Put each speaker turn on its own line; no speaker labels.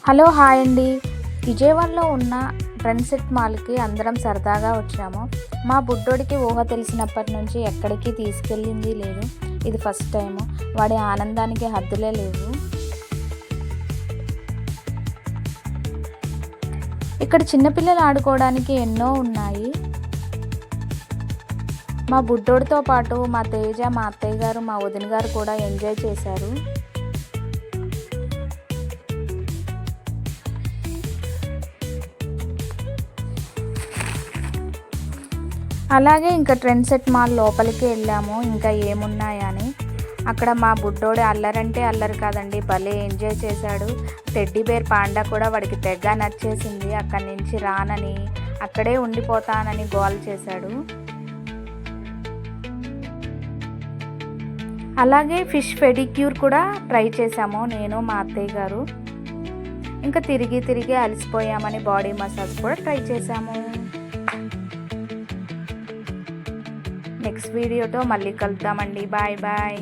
Hello hi అండి. విజయవాడలో ఉన్న ట్రెండ్సెట్ మాల్కి అందరం సరదాగా వచ్చాము. మా బుడ్డోడికి ఊహ తెలిసినప్పటి నుంచి ఎక్కడికి తీసుకెళ్ళింది లేదు. ఇది ఫస్ట్ టైము. వాడి ఆనందానికి హద్దులే లేవు. ఇక్కడ చిన్నపిల్లలు ఆడుకోవడానికి ఎన్నో ఉన్నాయి. మా బుడ్డోడితో పాటు మా తేజ, మా అత్తయ్య గారు, మా వదిన గారు కూడా ఎంజాయ్ చేశారు. అలాగే ఇంకా ట్రెండ్సెట్ మాల్ లోపలికి వెళ్ళాము, ఇంకా ఏమున్నాయని. అక్కడ మా బుడ్డోడు అల్లరంటే అల్లరి కాదండి, భలే ఎంజాయ్ చేశాడు. టెడ్డీ బేర్ పాండా కూడా వాడికి తెగ నచ్చేసింది. అక్కడి నుంచి రానని, అక్కడే ఉండిపోతానని గోల్ చేశాడు. అలాగే ఫిష్ పెడిక్యూర్ కూడా ట్రై చేశాము నేను, మా అత్తయ్య గారు. ఇంకా తిరిగి తిరిగి అలసిపోయామని బాడీ మసాజ్ కూడా ట్రై చేశాము. నెక్స్ట్ వీడియోతో మళ్ళీ కలుద్దామండి. Bye bye.